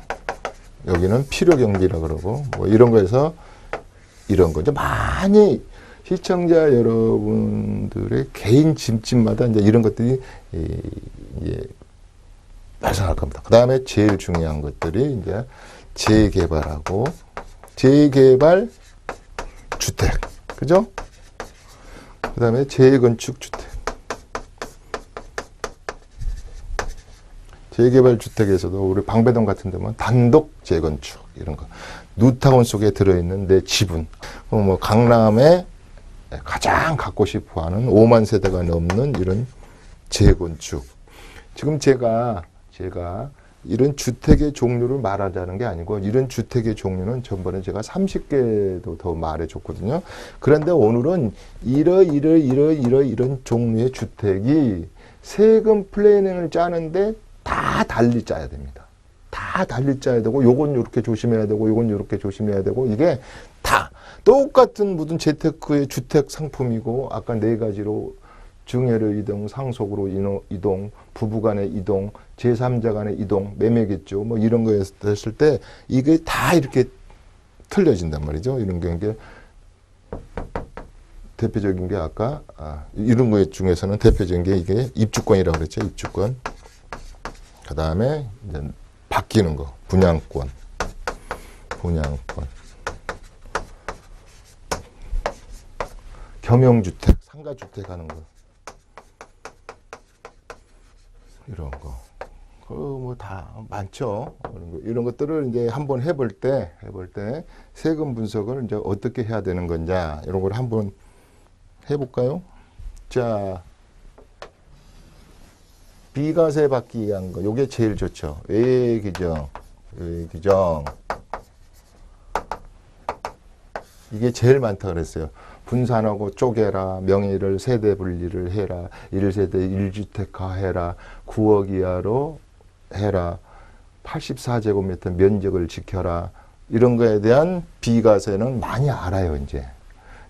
[SPEAKER 2] 여기는 필요경비라 그러고 뭐 이런 거에서 이런 거죠. 많이 시청자 여러분들의 개인 집집마다 이제 이런 것들이 이제 발생할 겁니다. 그 다음에 제일 중요한 것들이 이제 재개발하고 재개발 주택, 그죠? 그 다음에 재건축 주택. 재개발 주택에서도 우리 방배동 같은 데면 단독 재건축 이런 거, 뉴타운 속에 들어있는 내 지분, 뭐 강남에 가장 갖고 싶어하는 5만 세대가 넘는 이런 재건축. 지금 제가 이런 주택의 종류를 말하자는 게 아니고, 이런 주택의 종류는 전번에 제가 30개도 더 말해줬거든요. 그런데 오늘은 이런 종류의 주택이 세금 플래닝을 짜는데 다 달리 짜야 됩니다. 다 달리 짜야 되고, 요건 이렇게 조심해야 되고, 요건 이렇게 조심해야 되고, 이게 다 똑같은 무슨 재테크의 주택 상품이고, 아까 네 가지로 증여료 이동, 상속으로 이동, 부부간의 이동, 제3자 간의 이동, 매매겠죠. 뭐 이런 거에 했을 때 이게 다 이렇게 틀려진단 말이죠. 이런 경우에 대표적인 게 아까 이런 거 중에서는 대표적인 게 이게 입주권이라고 그랬죠. 입주권. 그 다음에 이제 바뀌는 거, 분양권. 겸용주택, 상가주택 하는 거. 이런 거. 뭐 다 많죠. 이런 것들을 이제 한번 해볼 때 세금 분석을 이제 어떻게 해야 되는 건지 이런 걸 한번 해볼까요? 자, 비과세 받기 위한 거, 요게 제일 좋죠. 외기정. 이게 제일 많다 그랬어요. 분산하고 쪼개라, 명의를 세대 분리를 해라, 1세대 1주택화 해라, 9억 이하로 해라, 84제곱미터 면적을 지켜라, 이런 거에 대한 비과세는 많이 알아요, 이제.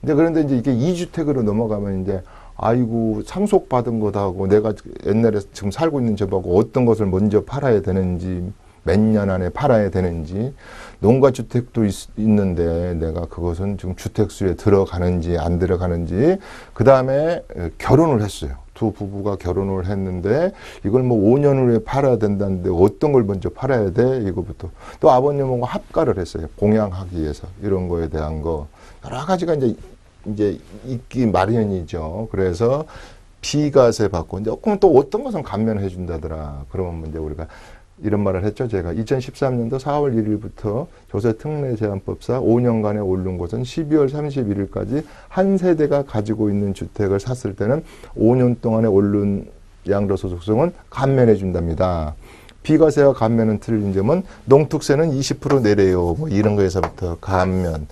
[SPEAKER 2] 그런데 이제 이게 2주택으로 넘어가면 이제 아이고 상속받은 것하고 내가 옛날에 지금 살고 있는 집하고 어떤 것을 먼저 팔아야 되는지 몇 년 안에 팔아야 되는지, 농가주택도 있는데 내가 그것은 지금 주택수에 들어가는지 안 들어가는지, 그 다음에 결혼을 했어요. 두 부부가 결혼을 했는데 이걸 뭐 5년 후에 팔아야 된다는데 어떤 걸 먼저 팔아야 돼? 이거부터. 또 아버님하고 합가를 했어요. 봉양하기 위해서. 이런 거에 대한 거. 여러 가지가 이제 있기 마련이죠. 그래서 비과세 받고, 이제 그럼 또 어떤 것은 감면해 준다더라. 그러면 이제 우리가 이런 말을 했죠. 제가 2013년도 4월 1일부터 조세특례제한법상 5년간에 오른 것은 12월 31일까지 한 세대가 가지고 있는 주택을 샀을 때는 5년 동안에 오른 양도소득세는 감면해 준답니다. 비과세와 감면은 틀린 점은 농특세는 20% 내래요. 뭐 이런 거에서부터 감면,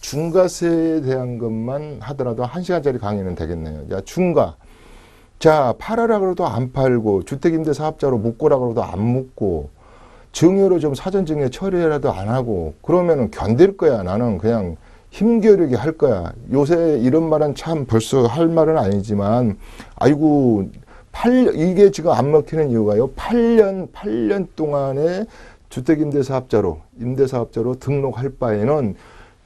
[SPEAKER 2] 중과세에 대한 것만 하더라도 1시간짜리 강의는 되겠네요. 자, 중과. 자, 팔아라 그래도 안 팔고, 주택임대사업자로 묶고라 그래도 안 묶고, 증여로 좀 사전증여 처리라도 안 하고, 그러면은 견딜 거야. 나는 그냥 힘겨루게 할 거야. 요새 이런 말은 참 벌써 할 말은 아니지만, 아이고, 이게 지금 안 먹히는 이유가요. 8년 동안에 주택임대사업자로, 임대사업자로 등록할 바에는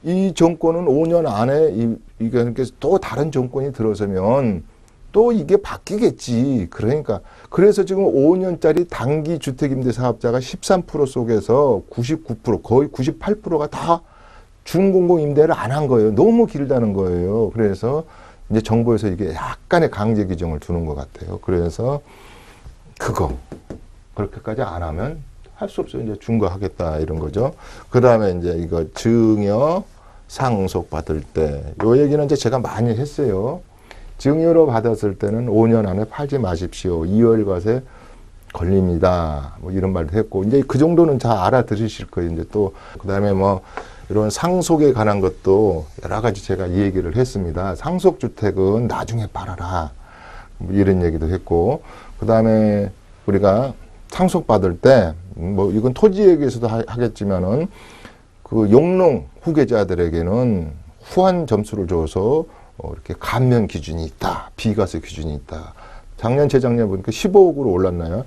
[SPEAKER 2] 이 정권은 5년 안에 이게 또 다른 정권이 들어서면 또 이게 바뀌겠지. 그러니까 그래서 지금 5년짜리 단기 주택임대사업자가 13% 속에서 99% 거의 98%가 다 준공공 임대를 안 한 거예요. 너무 길다는 거예요. 그래서 이제 정부에서 이게 약간의 강제 규정을 두는 것 같아요. 그래서 그렇게까지 안 하면 할 수 없어요. 이제 중과하겠다 이런 거죠. 그 다음에 이제 이거 증여 상속 받을 때, 요 얘기는 이제 제가 많이 했어요. 증여로 받았을 때는 5년 안에 팔지 마십시오. 2월과세 걸립니다. 뭐 이런 말도 했고, 이제 그 정도는 잘 알아들으실 거예요. 이제 또, 그 다음에 뭐, 이런 상속에 관한 것도 여러 가지 제가 이 얘기를 했습니다. 상속주택은 나중에 팔아라. 뭐 이런 얘기도 했고, 그 다음에 우리가 상속받을 때, 뭐 이건 토지 얘기에서도 하겠지만은, 그 용농 후계자들에게는 후한 점수를 줘서 이렇게 감면 기준이 있다. 비과세 기준이 있다. 작년, 재작년 보니까 15억으로 올랐나요?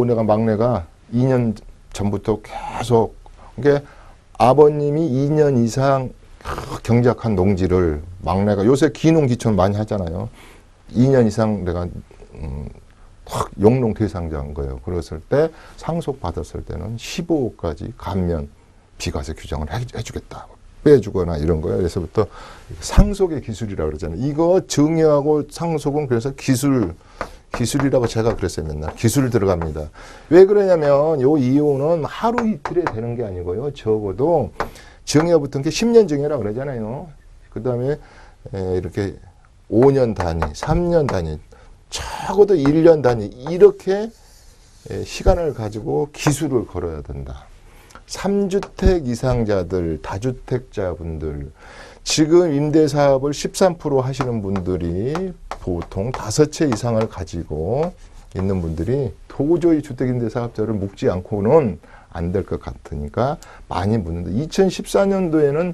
[SPEAKER 2] 내가 막내가 2년 전부터 계속, 그게 아버님이 2년 이상 경작한 농지를 막내가, 요새 기농 기촌 많이 하잖아요. 2년 이상 내가 확 용농 대상자인 거예요. 그랬을 때 상속 받았을 때는 15억까지 감면 비과세 규정을 해주겠다. 빼주거나 이런 거예요. 그래서부터 상속의 기술이라고 그러잖아요. 이거 증여하고 상속은 그래서 기술이라고 제가 그랬어요. 맨날 기술 들어갑니다. 왜 그러냐면 요 이혼은 하루 이틀에 되는 게 아니고요. 적어도 증여부터 10년 증여라고 그러잖아요. 그 다음에 이렇게 5년 단위, 3년 단위, 적어도 1년 단위 이렇게 시간을 가지고 기술을 걸어야 된다. 3주택 이상자들, 다주택자분들, 지금 임대사업을 13% 하시는 분들이 보통 5채 이상을 가지고 있는 분들이 도저히 주택임대사업자를 묶지 않고는 안 될 것 같으니까 많이 묻는데, 2014년도에는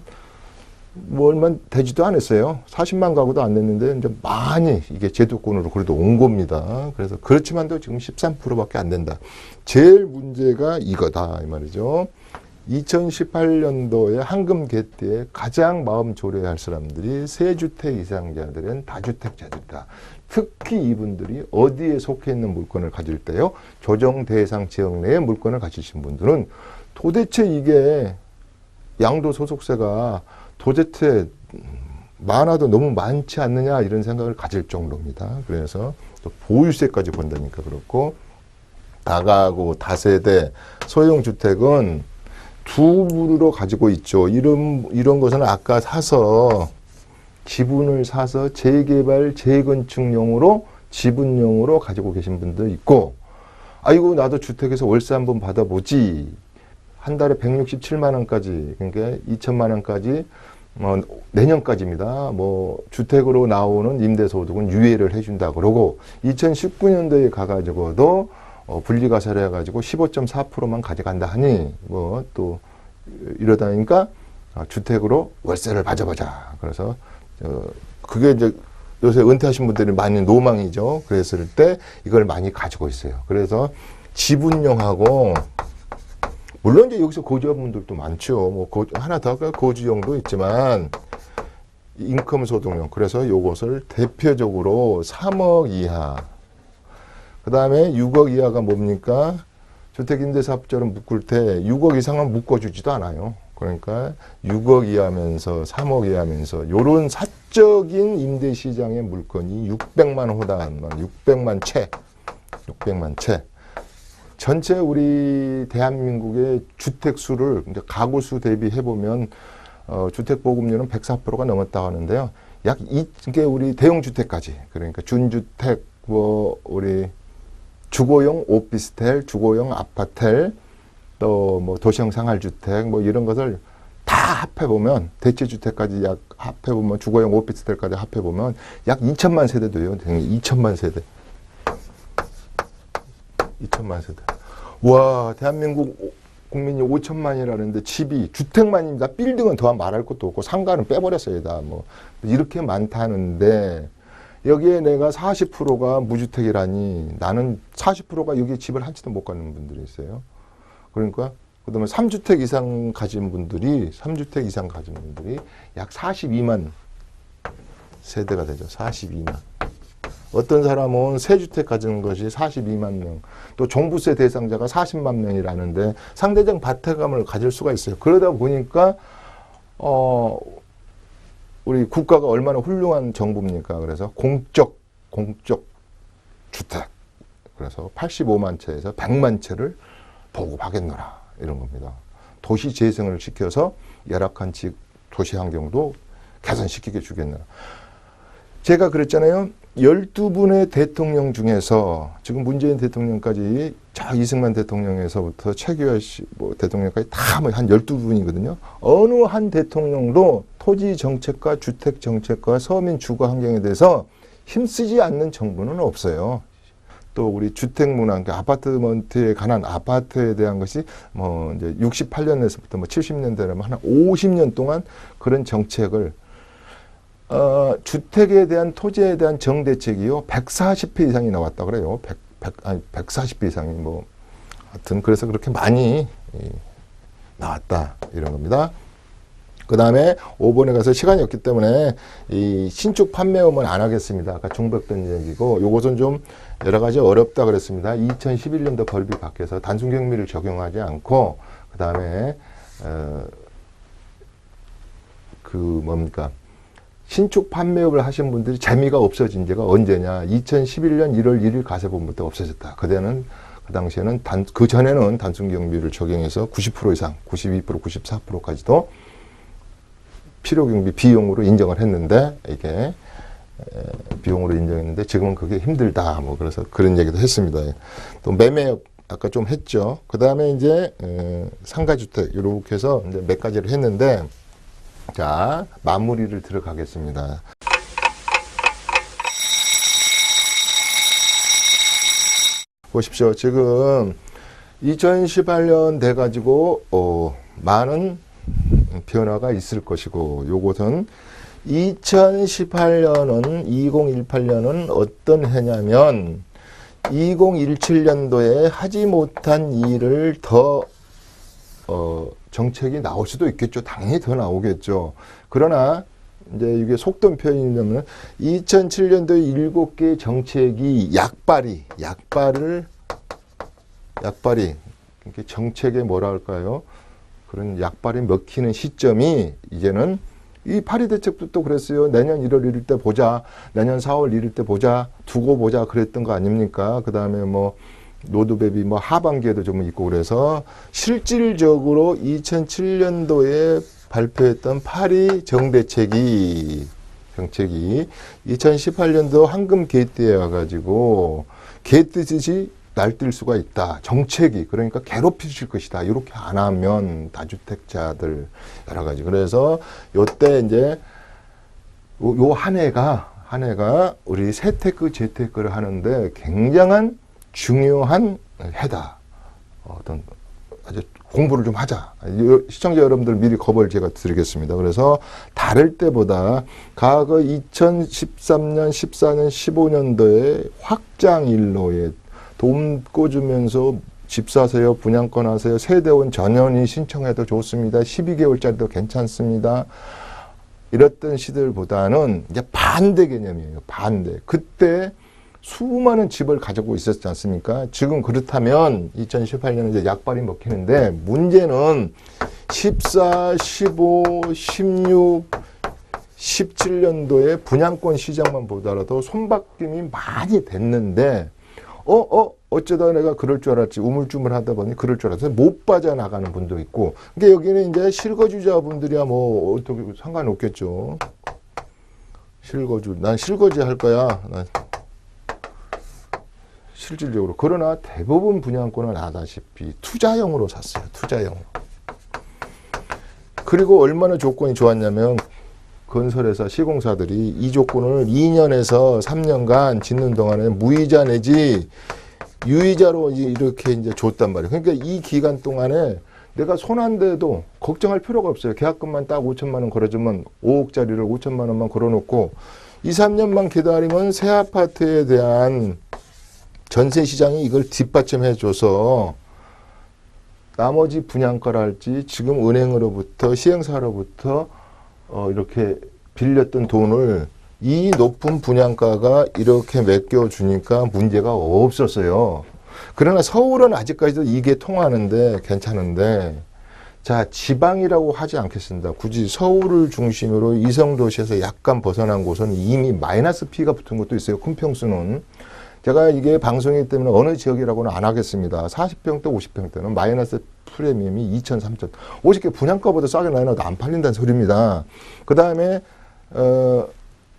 [SPEAKER 2] 뭐 얼마 되지도 않았어요. 40만 가구도 안 됐는데 이제 많이 이게 제도권으로 그래도 온 겁니다. 그래서 그렇지만도 지금 13%밖에 안 된다. 제일 문제가 이거다 이 말이죠. 2018년도에 황금 개띠에 가장 마음 졸여야 할 사람들이 세주택 이상자들은 다주택자들이다. 특히 이분들이 어디에 속해 있는 물건을 가질 때요, 조정 대상 지역 내에 물건을 가지신 분들은 도대체 이게 양도소득세가 도대체 많아도 너무 많지 않느냐 이런 생각을 가질 정도입니다. 그래서 또 보유세까지 본다니까 그렇고, 다가구, 다세대, 소형주택은 두 부류로 가지고 있죠. 이런 것은 아까 사서 지분을 사서 재개발, 재건축용으로 지분용으로 가지고 계신 분도 있고, 아이고 나도 주택에서 월세 한번 받아보지. 한 달에 167만 원까지, 그러니까 2천만 원까지 내년까지입니다. 뭐 주택으로 나오는 임대소득은 유예를 해준다 그러고, 2019년도에 가가지고도 분리과세를 해가지고 15.4%만 가져간다 하니 뭐 또 이러다니까 주택으로 월세를 받아보자. 그래서 그게 이제 요새 은퇴하신 분들이 많이 노망이죠. 그랬을 때 이걸 많이 가지고 있어요. 그래서 지분용하고, 물론 이제 여기서 고주분들도 많죠. 뭐 하나 더 고주용도 있지만 인컴 소득용. 그래서 요것을 대표적으로 3억 이하. 그다음에 6억 이하가 뭡니까? 주택임대사업자로 묶을 때 6억 이상은 묶어주지도 않아요. 그러니까 6억 이하면서 3억 이하면서 요런 사적인 임대시장의 물건이 600만 호단, 600만 채. 전체 우리 대한민국의 주택 수를 이제 가구 수 대비해 보면 주택 보급률은 104%가 넘었다고 하는데요. 이게 우리 대형 주택까지, 그러니까 준주택, 뭐 우리 주거용 오피스텔, 주거용 아파텔, 또 뭐 도시형 상할주택 뭐 이런 것을 다 합해 보면, 대체주택까지 약 합해 보면, 주거용 오피스텔까지 합해 보면 약 2천만 세대 돼요. 2천만 세대. 2천만 세대. 와, 대한민국 국민이 5천만이라는데 집이 주택만입니다. 빌딩은 더 말할 것도 없고 상가는 빼버렸어요. 다 뭐 이렇게 많다는데 여기에 내가 40%가 무주택이라니, 나는 40%가 여기에 집을 한 채도 못 갖는 분들이 있어요. 그러니까 그다음에 3주택 이상 가진 분들이 약 42만 세대가 되죠. 42만. 어떤 사람은 세 주택 가진 것이 42만 명, 또 종부세 대상자가 40만 명이라는데 상대적 박탈감을 가질 수가 있어요. 그러다 보니까 우리 국가가 얼마나 훌륭한 정부입니까? 그래서 공적 주택, 그래서 85만 채에서 100만 채를 보급하겠노라, 이런 겁니다. 도시 재생을 시켜서 열악한 도시 환경도 개선시키게 주겠노라. 제가 그랬잖아요. 12분의 대통령 중에서 지금 문재인 대통령까지, 이승만 대통령에서부터 최규하 대통령까지 다 한 12분이거든요. 어느 한 대통령도 토지 정책과 주택 정책과 서민 주거 환경에 대해서 힘쓰지 않는 정부는 없어요. 또 우리 주택 문화, 그러니까 아파트먼트에 관한, 아파트에 대한 것이 뭐 이제 68년에서부터 뭐 70년대라면 한 50년 동안 그런 정책을, 주택에 대한, 토지에 대한 정대책이요 140회 이상이 나왔다 그래요. 140회 이상이 뭐 하여튼 그래서 그렇게 많이 나왔다, 이런 겁니다. 그 다음에 5번에 가서 시간이 없기 때문에 이 신축 판매음은 안 하겠습니다. 아까 중백던 얘기고, 요것은 좀 여러 가지 어렵다 그랬습니다. 2011년도 법이 바뀌어서 단순 경미를 적용하지 않고, 그 다음에 신축 판매업을 하신 분들이 재미가 없어진 지가 언제냐? 2011년 1월 1일 가세법부터 없어졌다. 그 당시에는 그 전에는 단순 경비를 적용해서 90% 이상, 92%, 94%까지도 필요 경비 비용으로 인정을 했는데, 이게 비용으로 인정했는데 지금은 그게 힘들다. 뭐 그래서 그런 얘기도 했습니다. 또 매매업 아까 좀 했죠. 그 다음에 이제 상가주택 이렇게 해서 이제 몇 가지를 했는데, 자, 마무리를 들어가겠습니다. 보십시오. 지금 2018년 돼가지고 많은 변화가 있을 것이고, 요것은 2018년은 어떤 해냐면 2017년도에 하지 못한 일을 더 정책이 나올 수도 있겠죠. 당연히 더 나오겠죠. 그러나 이제 이게 속된 표현이냐면 2007년도에 7개 정책이 약발이 이렇게 정책에 뭐라 할까요? 그런 약발이 먹히는 시점이 이제는 이 파리 대책도 또 그랬어요. 내년 1월 1일 때 보자. 내년 4월 1일 때 보자. 두고 보자. 그랬던 거 아닙니까? 그 다음에 뭐 로드맵이 뭐 하반기에도 좀 있고, 그래서 실질적으로 2007년도에 발표했던 파리 정책이 2018년도 황금 개띠에 와가지고 개뜨듯이 날뛸 수가 있다. 정책이, 그러니까 괴롭히실 것이다. 이렇게 안 하면 다주택자들 여러 가지. 그래서 요때 이제 요 한 해가 우리 세테크 재테크를 하는데 굉장한 중요한 해다. 어떤 아주 공부를 좀 하자. 시청자 여러분들 미리 겁을 제가 드리겠습니다. 그래서 다를 때보다 과거 2013년, 14년, 15년도에 확장 일로에 돕꿔주면서 집 사세요, 분양권 하세요, 세대원 전원이 신청해도 좋습니다. 12개월짜리도 괜찮습니다. 이랬던 시들보다는 이제 반대 개념이에요. 반대. 그때 수많은 집을 가지고 있었지 않습니까? 지금 그렇다면 2018년에 이제 약발이 먹히는데 문제는 14, 15, 16, 17년도에 분양권 시장만 보더라도 손바뀜이 많이 됐는데 어쩌다 내가 그럴 줄 알았지 우물쭈물 하다 보니 그럴 줄 알았어요. 못 빠져나가는 분도 있고. 그러니까 여기는 이제 실거주자분들이야 뭐 어떻게 상관없겠죠. 실거주. 난 실거주 할 거야. 난 실질적으로. 그러나 대부분 분양권은 아다시피 투자형으로 샀어요. 투자형으로. 그리고 얼마나 조건이 좋았냐면 건설회사 시공사들이 이 조건을 2년에서 3년간 짓는 동안에 무이자 내지 유이자로 이렇게 이제 줬단 말이에요. 그러니까 이 기간 동안에 내가 손 안 대도 걱정할 필요가 없어요. 계약금만 딱 5천만 원 걸어주면 5억짜리를 5천만 원만 걸어놓고 2, 3년만 기다리면 새 아파트에 대한 전세 시장이 이걸 뒷받침해줘서 나머지 분양가랄지 지금 은행으로부터 시행사로부터 이렇게 빌렸던 돈을 이 높은 분양가가 이렇게 맡겨주니까 문제가 없었어요. 그러나 서울은 아직까지도 이게 통하는데 괜찮은데 자 지방이라고 하지 않겠습니다. 굳이 서울을 중심으로 이성도시에서 약간 벗어난 곳은 이미 마이너스 P가 붙은 것도 있어요. 큰 평수는. 제가 이게 방송이기 때문에 어느 지역이라고는 안 하겠습니다. 40평대, 50평대는 마이너스 프리미엄이 2천, 3천. 50개 분양가보다 싸게 나눠도 안 팔린다는 소리입니다. 그 다음에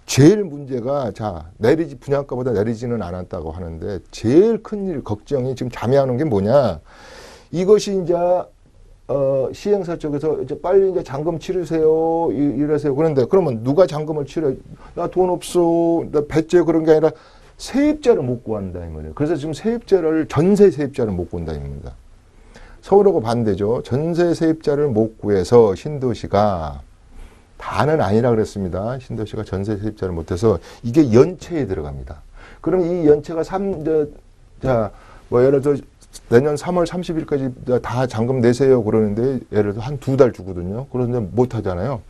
[SPEAKER 2] 제일 문제가 분양가보다 내리지는 않았다고 하는데 제일 큰 걱정이 지금 자매하는 게 뭐냐. 이것이 이제 시행사 쪽에서 이제 빨리 이제 잔금 치르세요 이러세요. 그런데 그러면 누가 잔금을 치러? 나 돈 없어. 나 배째 그런 게 아니라 세입자를 못 구한다 이 말이에요. 그래서 지금 전세 세입자를 못 구한다 입니다. 서울하고 반대죠. 전세 세입자를 못 구해서 신도시가 다는 아니라 그랬습니다. 신도시가 전세 세입자를 못해서 이게 연체에 들어갑니다. 그럼 이 연체가 예를 들어 내년 3월 30일까지 다 잔금 내세요 그러는데 예를 들어 한 2달 주거든요. 그런데 못 하잖아요.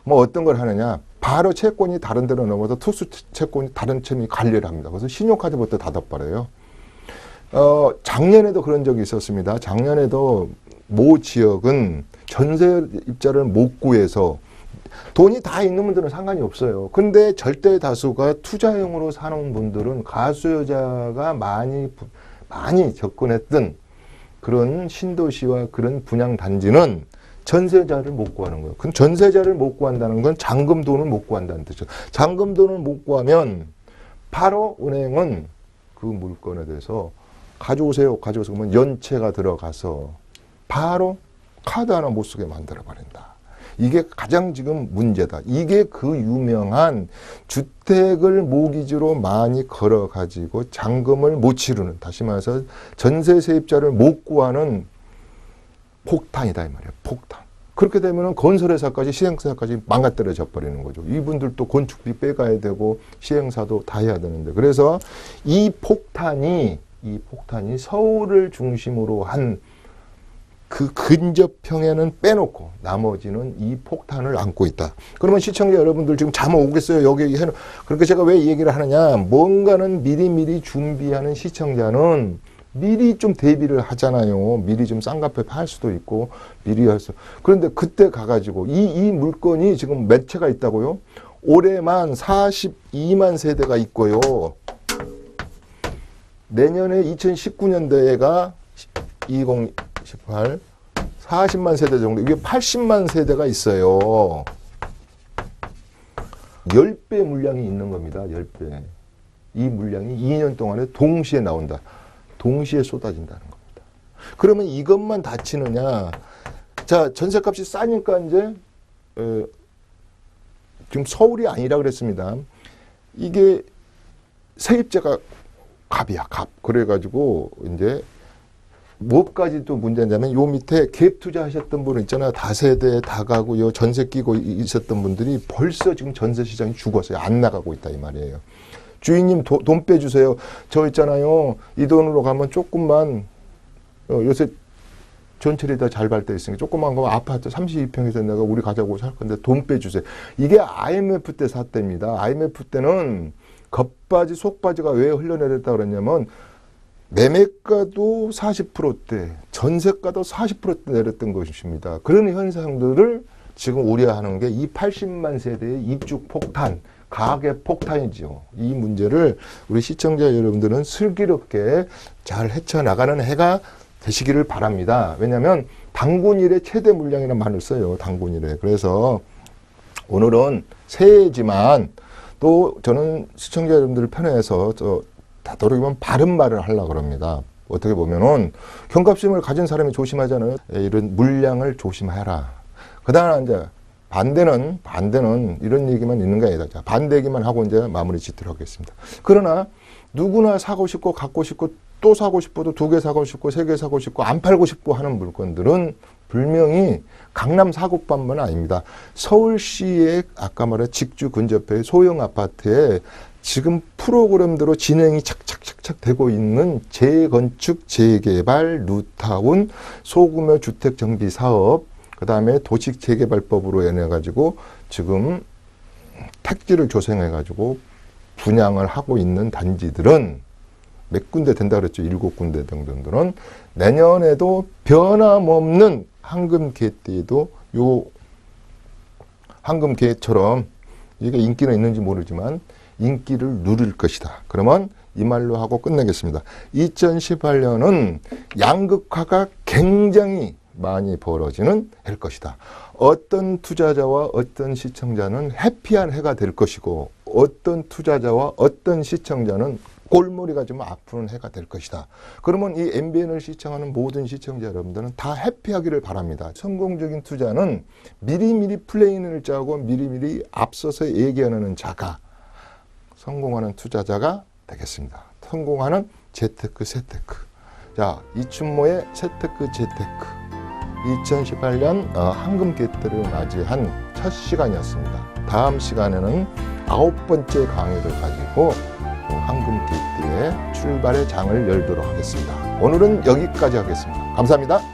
[SPEAKER 2] 뭐 어떤 걸 하느냐. 바로 채권이 다른 데로 넘어서 투수 채권이 다른 채권이 관리를 합니다. 그래서 신용카드부터 닫아버려요. 작년에도 그런 적이 있었습니다. 작년에도 모 지역은 전세 입자를 못 구해서 돈이 다 있는 분들은 상관이 없어요. 근데 절대 다수가 투자형으로 사는 분들은 가수요자가 많이 접근했던 그런 신도시와 그런 분양단지는 전세자를 못 구하는 거예요. 그럼 전세자를 못 구한다는 건 잔금돈을 못 구한다는 뜻이죠. 잔금돈을 못 구하면 바로 은행은 그 물건에 대해서 가져오세요. 그러면 연체가 들어가서 바로 카드 하나 못 쓰게 만들어버린다. 이게 가장 지금 문제다. 이게 그 유명한 주택을 모기지로 많이 걸어가지고 잔금을 못 치르는, 다시 말해서 전세 세입자를 못 구하는 폭탄이다 이 말이에요. 폭탄. 그렇게 되면 건설회사까지 시행사까지 망가뜨려져 버리는 거죠. 이분들도 건축비 빼가야 되고 시행사도 다 해야 되는데, 그래서 이 폭탄이 서울을 중심으로 한 그 근접형에는 빼놓고 나머지는 이 폭탄을 안고 있다. 그러면 시청자 여러분들 지금 잠 오겠어요? 여기 해놓. 그러니까 제가 왜 이 얘기를 하느냐? 뭔가는 미리 준비하는 시청자는 미리 좀 대비를 하잖아요. 미리 좀 쌍값에 팔 수도 있고 미리 해서. 그런데 그때 가가지고 이 물건이 지금 몇 채가 있다고요? 올해만 42만 세대가 있고요. 내년에 2019년도에가 2018 40만 세대 정도, 이게 80만 세대가 있어요. 10배 물량이 있는 겁니다. 10배. 이 물량이 2년 동안에 동시에 나온다. 동시에 쏟아진다는 겁니다. 그러면 이것만 다 치느냐? 자, 전세값이 싸니까 이제 지금 서울이 아니라 그랬습니다. 이게 세입자가 갑이야, 갑. 그래가지고 이제 뭐까지 또 문제냐면 요 밑에 갭 투자하셨던 분 있잖아요. 다세대, 다가구, 요 전세 끼고 있었던 분들이 벌써 지금 전세 시장이 죽었어요. 안 나가고 있다 이 말이에요. 주인님 돈 빼주세요. 저 있잖아요. 이 돈으로 가면 조금만 요새 전철이 다 잘 발돼 있으니까 조그만 거 아파트 32평에서 내가 우리 가자고 살 건데 돈 빼주세요. 이게 IMF 때 샀답니다. IMF 때는 겉바지 속바지가 왜 흘러내렸다 그랬냐면 매매가도 40%대, 전세가도 40%대 내렸던 것입니다. 그런 현상들을 지금 우려하는 게 이 80만 세대의 입주 폭탄, 가계 폭탄이죠. 이 문제를 우리 시청자 여러분들은 슬기롭게 잘 헤쳐나가는 해가 되시기를 바랍니다. 왜냐하면 당군일의 최대 물량이라는 말을 써요. 당군일에. 그래서 오늘은 새해지만 또 저는 시청자 여러분들 편에서 되도록이면 바른 말을 하려고 합니다. 어떻게 보면은 경각심을 가진 사람이 조심하잖아요. 이런 물량을 조심해라. 그다음 이제 반대는 이런 얘기만 있는 게 아니다. 반대 얘기만 하고 이제 마무리 짓도록 하겠습니다. 그러나 누구나 사고 싶고 갖고 싶고 또 사고 싶어도 2개 사고 싶고 3개 사고 싶고 안 팔고 싶고 하는 물건들은 분명히 강남 사고뿐만 아닙니다. 서울시의 아까 말한 직주 근접해 소형 아파트에 지금 프로그램대로 진행이 착착착착 되고 있는 재건축, 재개발, 뉴타운, 소규모 주택 정비 사업, 그 다음에 도시 재개발법으로 인해 가지고 지금 택지를 조성해 가지고 분양을 하고 있는 단지들은 몇 군데 된다 그랬죠. 7군데 정도는 내년에도 변함없는 황금개띠도 요 황금개처럼 이게 인기는 있는지 모르지만 인기를 누릴 것이다. 그러면 이 말로 하고 끝내겠습니다. 2018년은 양극화가 굉장히 많이 벌어지는 해일 것이다. 어떤 투자자와 어떤 시청자는 해피한 해가 될 것이고 어떤 투자자와 어떤 시청자는 골머리가 좀 아픈 해가 될 것이다. 그러면 이 MBN을 시청하는 모든 시청자 여러분들은 다 해피하기를 바랍니다. 성공적인 투자는 미리미리 플랜을 짜고 미리미리 앞서서 얘기하는 자가 성공하는 투자자가 되겠습니다. 성공하는 재테크, 세테크. 자, 이춘모의 세테크, 재테크. 2018년 황금개띠를 맞이한 첫 시간이었습니다. 다음 시간에는 9번째 강의를 가지고 황금개띠의 출발의 장을 열도록 하겠습니다. 오늘은 여기까지 하겠습니다. 감사합니다.